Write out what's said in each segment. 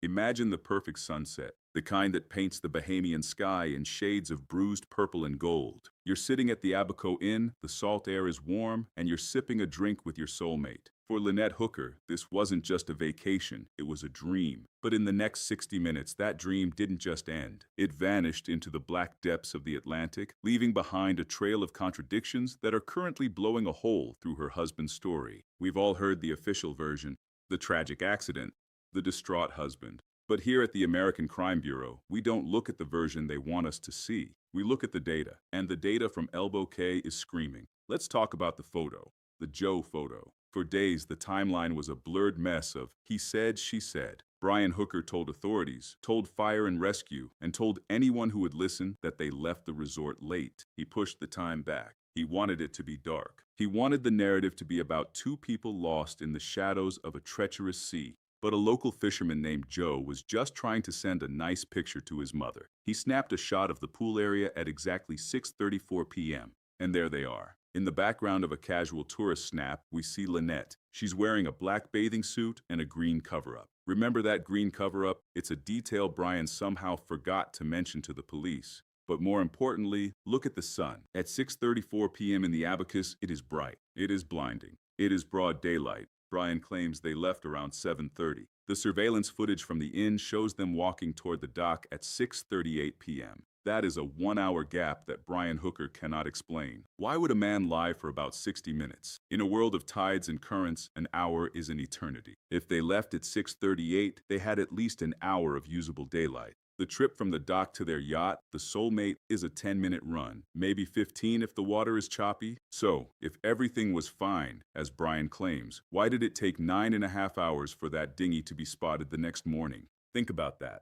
Imagine the perfect sunset, the kind that paints the Bahamian sky in shades of bruised purple and gold. You're sitting at the Abaco Inn, the salt air is warm, and you're sipping a drink with your soulmate. For Lynette Hooker, this wasn't just a vacation, it was a dream. But in the next 60 minutes, that dream didn't just end. It vanished into the black depths of the Atlantic, leaving behind a trail of contradictions that are currently blowing a hole through her husband's story. We've all heard the official version, the tragic accident, the distraught husband. But here at the American Crime Bureau, we don't look at the version they want us to see. We look at the data, and the data from Elbow Cay is screaming. Let's talk about the photo, the Joe photo. For days, the timeline was a blurred mess of he said, she said. Brian Hooker told authorities, told fire and rescue, and told anyone who would listen that they left the resort late. He pushed the time back. He wanted it to be dark. He wanted the narrative to be about two people lost in the shadows of a treacherous sea. But a local fisherman named Joe was just trying to send a nice picture to his mother. He snapped a shot of the pool area at exactly 6:34 p.m. And there they are. In the background of a casual tourist snap, we see Lynette. She's wearing a black bathing suit and a green cover-up. Remember that green cover-up? It's a detail Brian somehow forgot to mention to the police. But more importantly, look at the sun. At 6:34 p.m. in the Abacus, it is bright. It is blinding. It is broad daylight. Brian claims they left around 7:30. The surveillance footage from the inn shows them walking toward the dock at 6:38 p.m. That is a 1-hour gap that Brian Hooker cannot explain. Why would a man lie for about 60 minutes? In a world of tides and currents, an hour is an eternity. If they left at 6:38, they had at least an hour of usable daylight. The trip from the dock to their yacht, the Soulmate, is a 10-minute run, maybe 15 if the water is choppy. So, if everything was fine, as Brian claims, why did it take 9.5 hours for that dinghy to be spotted the next morning? Think about that.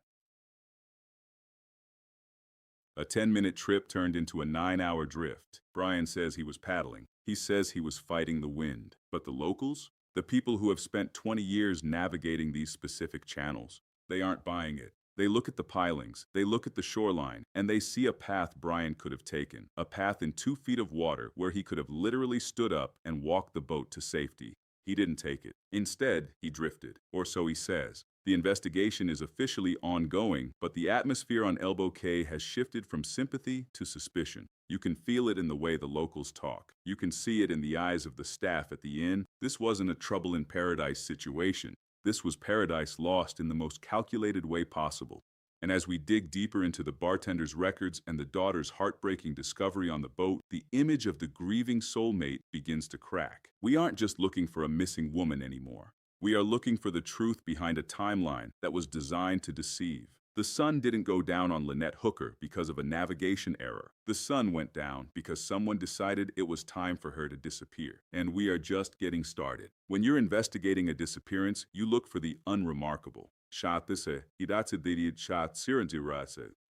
A 10-minute trip turned into a 9-hour drift. Brian says he was paddling. He says he was fighting the wind. But the locals? The people who have spent 20 years navigating these specific channels, they aren't buying it. They look at the pilings, they look at the shoreline, and they see a path Brian could have taken. A path in 2 feet of water where he could have literally stood up and walked the boat to safety. He didn't take it. Instead, he drifted, or so he says. The investigation is officially ongoing, but the atmosphere on Elbow Cay has shifted from sympathy to suspicion. You can feel it in the way the locals talk. You can see it in the eyes of the staff at the inn. This wasn't a trouble in paradise situation. This was paradise lost in the most calculated way possible. And as we dig deeper into the bartender's records and the daughter's heartbreaking discovery on the boat, the image of the grieving soulmate begins to crack. We aren't just looking for a missing woman anymore. We are looking for the truth behind a timeline that was designed to deceive. The sun didn't go down on Lynette Hooker because of a navigation error. The sun went down because someone decided it was time for her to disappear. And we are just getting started. When you're investigating a disappearance, you look for the unremarkable.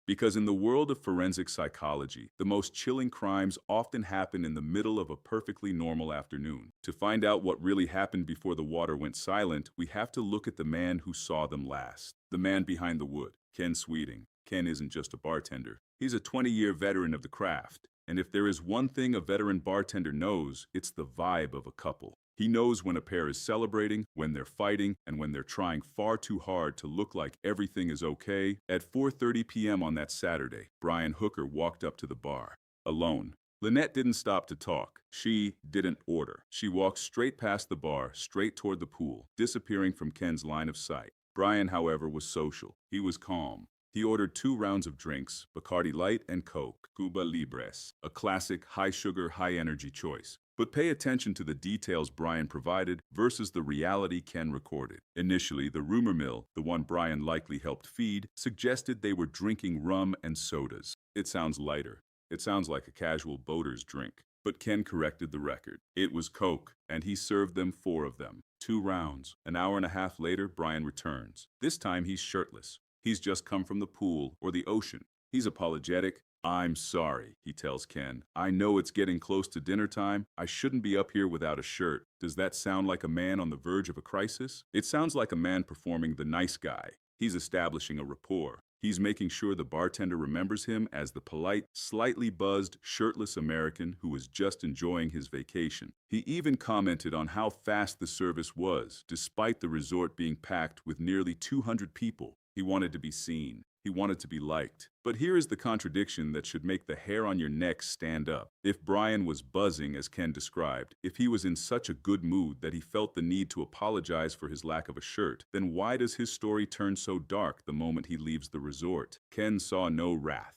Because in the world of forensic psychology, the most chilling crimes often happen in the middle of a perfectly normal afternoon. To find out what really happened before the water went silent, we have to look at the man who saw them last. The man behind the wood, Ken Sweeting. Ken isn't just a bartender. He's a 20-year veteran of the craft. And if there is one thing a veteran bartender knows, it's the vibe of a couple. He knows when a pair is celebrating, when they're fighting, and when they're trying far too hard to look like everything is okay. At 4:30 p.m. on that Saturday, Brian Hooker walked up to the bar, alone. Lynette didn't stop to talk. She didn't order. She walked straight past the bar, straight toward the pool, disappearing from Ken's line of sight. Brian, however, was social. He was calm. He ordered 2 rounds of drinks, Bacardi Light and Coke, Cuba Libres, a classic high-sugar, high-energy choice. But pay attention to the details Brian provided versus the reality Ken recorded. Initially, the rumor mill, the one Brian likely helped feed, suggested they were drinking rum and sodas. It sounds lighter. It sounds like a casual boater's drink. But Ken corrected the record. It was Coke, and he served them 4 of them. 2 rounds. An hour and a half later, Brian returns. This time he's shirtless. He's just come from the pool or the ocean. He's apologetic. "I'm sorry," he tells Ken. "I know it's getting close to dinner time. I shouldn't be up here without a shirt." Does that sound like a man on the verge of a crisis? It sounds like a man performing the nice guy. He's establishing a rapport. He's making sure the bartender remembers him as the polite, slightly buzzed, shirtless American who was just enjoying his vacation. He even commented on how fast the service was, despite the resort being packed with nearly 200 people. He wanted to be seen. He wanted to be liked. But here is the contradiction that should make the hair on your neck stand up. If Brian was buzzing, as Ken described, if he was in such a good mood that he felt the need to apologize for his lack of a shirt, then why does his story turn so dark the moment he leaves the resort? Ken saw no wrath.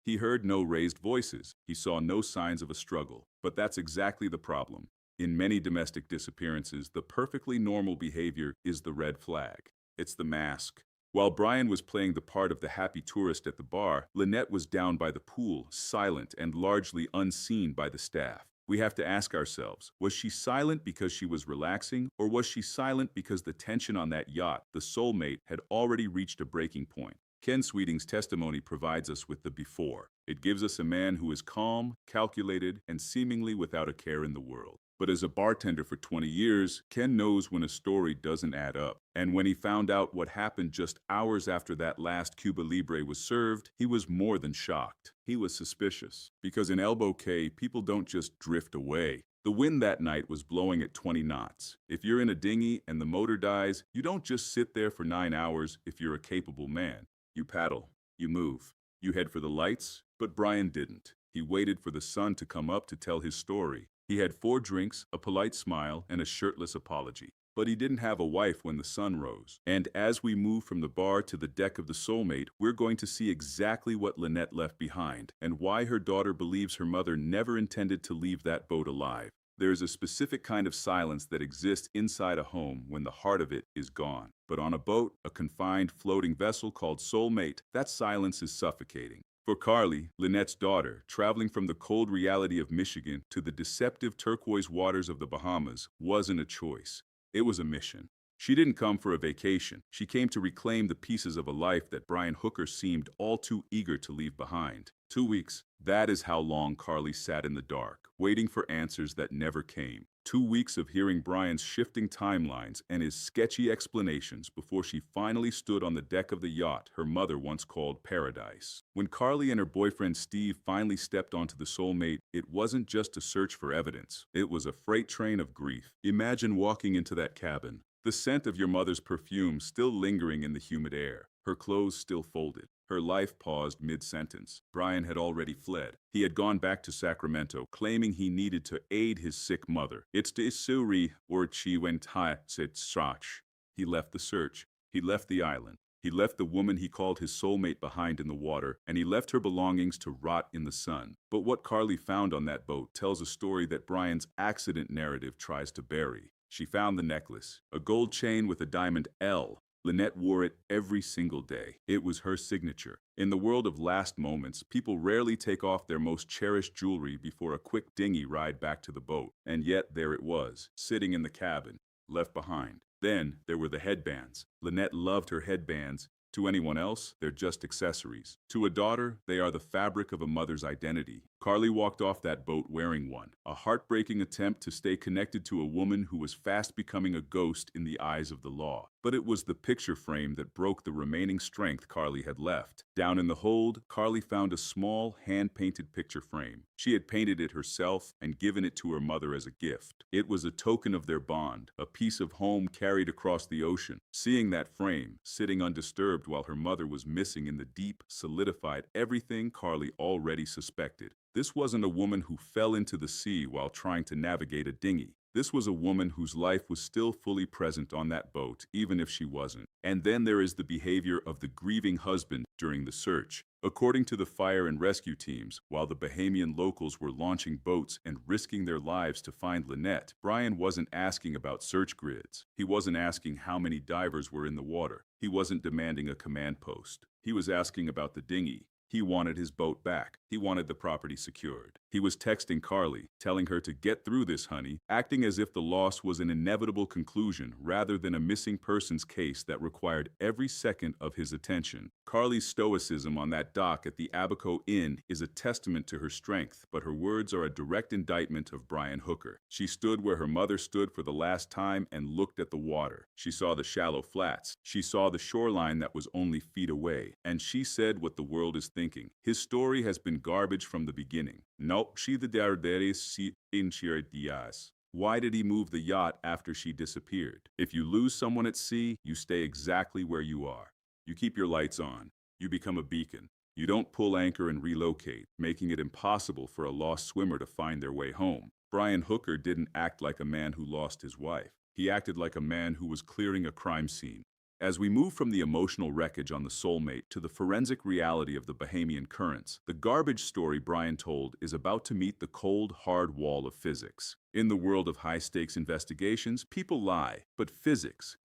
He heard no raised voices. He saw no signs of a struggle. But that's exactly the problem. In many domestic disappearances, the perfectly normal behavior is the red flag. It's the mask. While Brian was playing the part of the happy tourist at the bar, Lynette was down by the pool, silent and largely unseen by the staff. We have to ask ourselves, was she silent because she was relaxing, or was she silent because the tension on that yacht, the Soulmate, had already reached a breaking point? Ken Sweeting's testimony provides us with the before. It gives us a man who is calm, calculated, and seemingly without a care in the world. But as a bartender for 20 years, Ken knows when a story doesn't add up. And when he found out what happened just hours after that last Cuba Libre was served, he was more than shocked. He was suspicious. Because in Elbow Cay, people don't just drift away. The wind that night was blowing at 20 knots. If you're in a dinghy and the motor dies, you don't just sit there for 9 hours if you're a capable man. You paddle. You move. You head for the lights. But Brian didn't. He waited for the sun to come up to tell his story. He had 4 drinks, a polite smile, and a shirtless apology. But he didn't have a wife when the sun rose. And as we move from the bar to the deck of the Soulmate, we're going to see exactly what Lynette left behind, and why her daughter believes her mother never intended to leave that boat alive. There is a specific kind of silence that exists inside a home when the heart of it is gone. But on a boat, a confined floating vessel called Soulmate, that silence is suffocating. For Carly, Lynette's daughter, traveling from the cold reality of Michigan to the deceptive turquoise waters of the Bahamas wasn't a choice. It was a mission. She didn't come for a vacation. She came to reclaim the pieces of a life that Brian Hooker seemed all too eager to leave behind. 2 weeks. That is how long Carly sat in the dark, waiting for answers that never came. 2 weeks of hearing Brian's shifting timelines and his sketchy explanations before she finally stood on the deck of the yacht her mother once called paradise. When Carly and her boyfriend Steve finally stepped onto the Soulmate, it wasn't just a search for evidence. It was a freight train of grief. Imagine walking into that cabin, the scent of your mother's perfume still lingering in the humid air, her clothes still folded. Her life paused mid-sentence. Brian had already fled. He had gone back to Sacramento, claiming he needed to aid his sick mother. It's the Isuri or Chiwentai, said Strach. He left the search. He left the island. He left the woman he called his soulmate behind in the water, and he left her belongings to rot in the sun. But what Carly found on that boat tells a story that Brian's accident narrative tries to bury. She found the necklace, a gold chain with a diamond L. Lynette wore it every single day. It was her signature. In the world of last moments, people rarely take off their most cherished jewelry before a quick dinghy ride back to the boat. And yet there it was, sitting in the cabin, left behind. Then there were the headbands. Lynette loved her headbands. To anyone else, they're just accessories. To a daughter, they are the fabric of a mother's identity. Carly walked off that boat wearing one, a heartbreaking attempt to stay connected to a woman who was fast becoming a ghost in the eyes of the law. But it was the picture frame that broke the remaining strength Carly had left. Down in the hold, Carly found a small, hand-painted picture frame. She had painted it herself and given it to her mother as a gift. It was a token of their bond, a piece of home carried across the ocean. Seeing that frame, sitting undisturbed while her mother was missing in the deep, solidified everything Carly already suspected. This wasn't a woman who fell into the sea while trying to navigate a dinghy. This was a woman whose life was still fully present on that boat, even if she wasn't. And then there is the behavior of the grieving husband during the search. According to the fire and rescue teams, while the Bahamian locals were launching boats and risking their lives to find Lynette, Brian wasn't asking about search grids. He wasn't asking how many divers were in the water. He wasn't demanding a command post. He was asking about the dinghy. He wanted his boat back. He wanted the property secured. He was texting Carly, telling her to get through this, honey, acting as if the loss was an inevitable conclusion rather than a missing persons case that required every second of his attention. Carly's stoicism on that dock at the Abaco Inn is a testament to her strength, but her words are a direct indictment of Brian Hooker. She stood where her mother stood for the last time and looked at the water. She saw the shallow flats. She saw the shoreline that was only feet away. And she said what the world is thinking. His story has been garbage from the beginning. Nope, she the derderis si inchir dias. Why did he move the yacht after she disappeared? If you lose someone at sea, you stay exactly where you are. You keep your lights on. You become a beacon. You don't pull anchor and relocate, making it impossible for a lost swimmer to find their way home. Brian Hooker didn't act like a man who lost his wife. He acted like a man who was clearing a crime scene. As we move from the emotional wreckage on the Soulmate to the forensic reality of the Bahamian currents, the garbage story Brian told is about to meet the cold, hard wall of physics. In the world of high-stakes investigations, people lie, but physics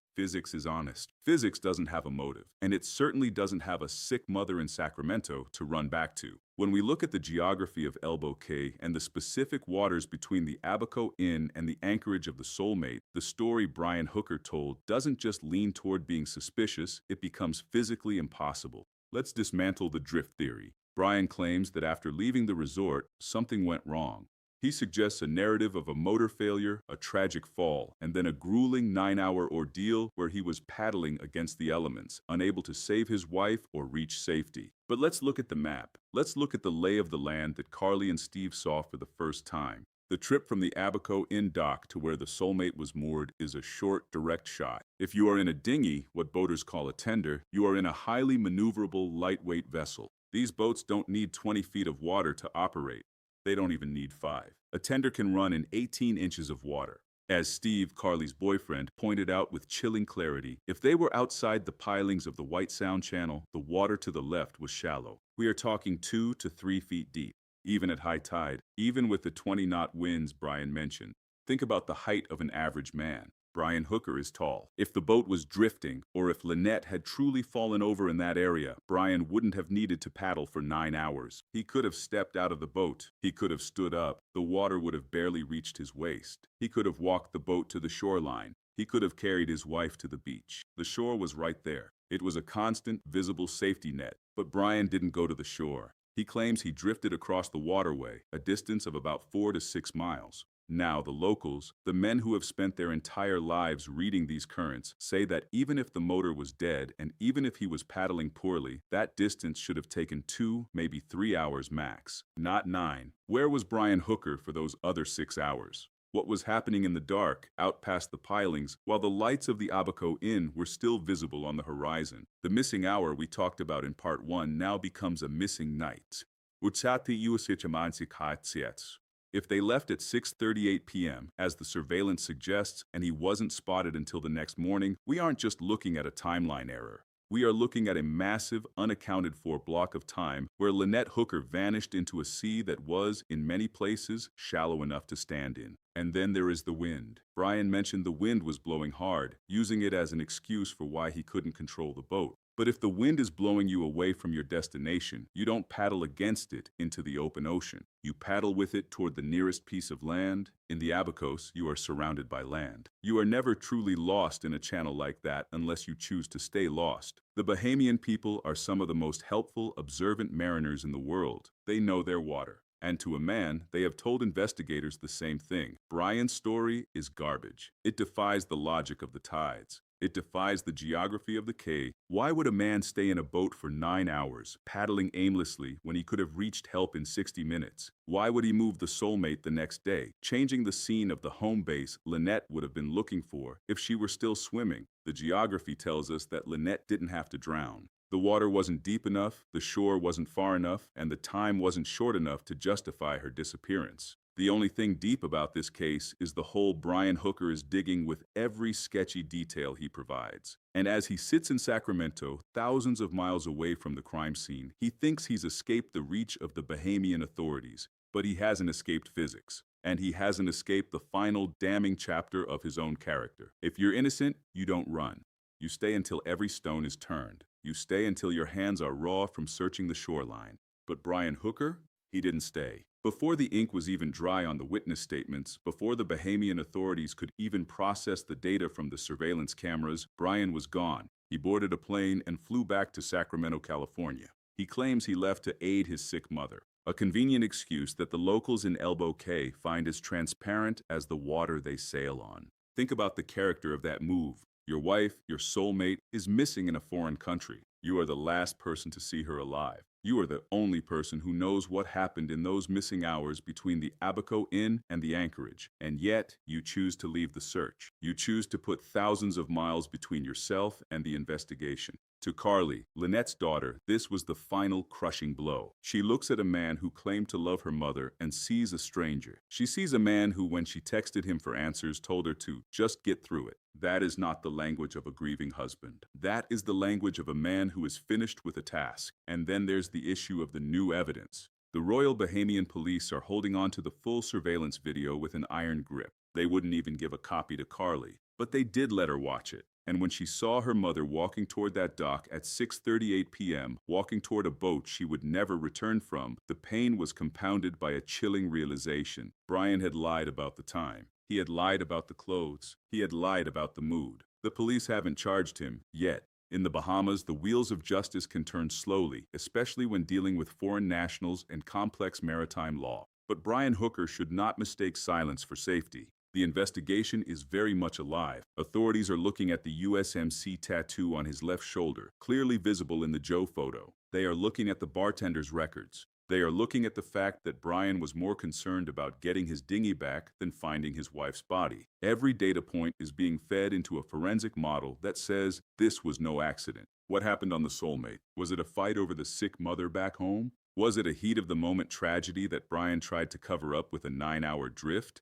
is honest. Physics doesn't have a motive, and it certainly doesn't have a sick mother in Sacramento to run back to. When we look at the geography of Elbow Cay and the specific waters between the Abaco Inn and the anchorage of the Soulmate, the story Brian Hooker told doesn't just lean toward being suspicious, it becomes physically impossible. Let's dismantle the drift theory. Brian claims that after leaving the resort, something went wrong. He suggests a narrative of a motor failure, a tragic fall, and then a grueling 9-hour ordeal where he was paddling against the elements, unable to save his wife or reach safety. But let's look at the map. Let's look at the lay of the land that Carly and Steve saw for the first time. The trip from the Abaco Inn dock to where the Soulmate was moored is a short, direct shot. If you are in a dinghy, what boaters call a tender, you are in a highly maneuverable, lightweight vessel. These boats don't need 20 feet of water to operate. They don't even need 5. A tender can run in 18 inches of water. As Steve, Carly's boyfriend, pointed out with chilling clarity, if they were outside the pilings of the White Sound Channel, the water to the left was shallow. We are talking 2 to 3 feet deep, even at high tide, even with the 20-knot winds Brian mentioned. Think about the height of an average man. Brian Hooker is tall. If the boat was drifting, or if Lynette had truly fallen over in that area, Brian wouldn't have needed to paddle for 9 hours. He could have stepped out of the boat. He could have stood up. The water would have barely reached his waist. He could have walked the boat to the shoreline. He could have carried his wife to the beach. The shore was right there. It was a constant, visible safety net. But Brian didn't go to the shore. He claims he drifted across the waterway, a distance of about 4 to 6 miles. Now, the locals, the men who have spent their entire lives reading these currents, say that even if the motor was dead and even if he was paddling poorly, that distance should have taken 2, maybe 3 hours max, not 9. Where was Brian Hooker for those other 6 hours? What was happening in the dark, out past the pilings, while the lights of the Abaco Inn were still visible on the horizon? The missing hour we talked about in part 1 now becomes a missing night. If they left at 6:38 p.m., as the surveillance suggests, and he wasn't spotted until the next morning, we aren't just looking at a timeline error. We are looking at a massive, unaccounted-for block of time where Lynette Hooker vanished into a sea that was, in many places, shallow enough to stand in. And then there is the wind. Brian mentioned the wind was blowing hard, using it as an excuse for why he couldn't control the boat. But if the wind is blowing you away from your destination, you don't paddle against it into the open ocean. You paddle with it toward the nearest piece of land. In the Abacos, you are surrounded by land. You are never truly lost in a channel like that unless you choose to stay lost. The Bahamian people are some of the most helpful, observant mariners in the world. They know their water. And to a man, they have told investigators the same thing. Brian's story is garbage. It defies the logic of the tides. It defies the geography of the Cay. Why would a man stay in a boat for 9 hours, paddling aimlessly, when he could have reached help in 60 minutes? Why would he move the Soulmate the next day, changing the scene of the home base Lynette would have been looking for if she were still swimming? The geography tells us that Lynette didn't have to drown. The water wasn't deep enough, the shore wasn't far enough, and the time wasn't short enough to justify her disappearance. The only thing deep about this case is the hole Brian Hooker is digging with every sketchy detail he provides. And as he sits in Sacramento, thousands of miles away from the crime scene, he thinks he's escaped the reach of the Bahamian authorities. But he hasn't escaped physics. And he hasn't escaped the final damning chapter of his own character. If you're innocent, you don't run. You stay until every stone is turned. You stay until your hands are raw from searching the shoreline. But Brian Hooker? He didn't stay. Before the ink was even dry on the witness statements, before the Bahamian authorities could even process the data from the surveillance cameras, Brian was gone. He boarded a plane and flew back to Sacramento, California. He claims he left to aid his sick mother, a convenient excuse that the locals in Elbow Cay find as transparent as the water they sail on. Think about the character of that move. Your wife, your soulmate, is missing in a foreign country. You are the last person to see her alive. You are the only person who knows what happened in those missing hours between the Abaco Inn and the anchorage. And yet, you choose to leave the search. You choose to put thousands of miles between yourself and the investigation. To Carly, Lynette's daughter, this was the final crushing blow. She looks at a man who claimed to love her mother and sees a stranger. She sees a man who, when she texted him for answers, told her to just get through it. That is not the language of a grieving husband. That is the language of a man who is finished with a task. And then there's the issue of the new evidence. The Royal Bahamian Police are holding on to the full surveillance video with an iron grip. They wouldn't even give a copy to Carly, but they did let her watch it. And when she saw her mother walking toward that dock at 6:38 p.m., walking toward a boat she would never return from, the pain was compounded by a chilling realization. Brian had lied about the time. He had lied about the clothes. He had lied about the mood. The police haven't charged him yet. In the Bahamas, the wheels of justice can turn slowly, especially when dealing with foreign nationals and complex maritime law. But Brian Hooker should not mistake silence for safety. The investigation is very much alive. Authorities are looking at the USMC tattoo on his left shoulder, clearly visible in the Joe photo. They are looking at the bartender's records. They are looking at the fact that Brian was more concerned about getting his dinghy back than finding his wife's body. Every data point is being fed into a forensic model that says this was no accident. What happened on the Soulmate? Was it a fight over the sick mother back home? Was it a heat-of-the-moment tragedy that Brian tried to cover up with a 9-hour drift?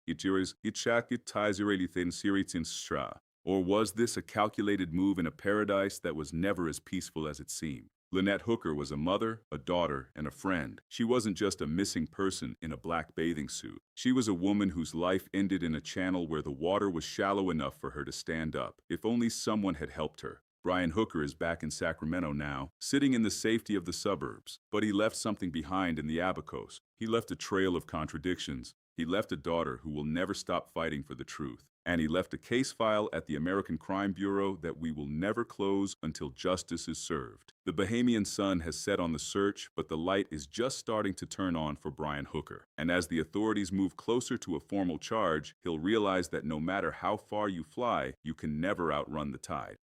Or was this a calculated move in a paradise that was never as peaceful as it seemed? Lynette Hooker was a mother, a daughter, and a friend. She wasn't just a missing person in a black bathing suit. She was a woman whose life ended in a channel where the water was shallow enough for her to stand up. If only someone had helped her. Brian Hooker is back in Sacramento now, sitting in the safety of the suburbs. But he left something behind in the Abacos. He left a trail of contradictions. He left a daughter who will never stop fighting for the truth. And he left a case file at the American Crime Bureau that we will never close until justice is served. The Bahamian sun has set on the search, but the light is just starting to turn on for Brian Hooker. And as the authorities move closer to a formal charge, he'll realize that no matter how far you fly, you can never outrun the tide.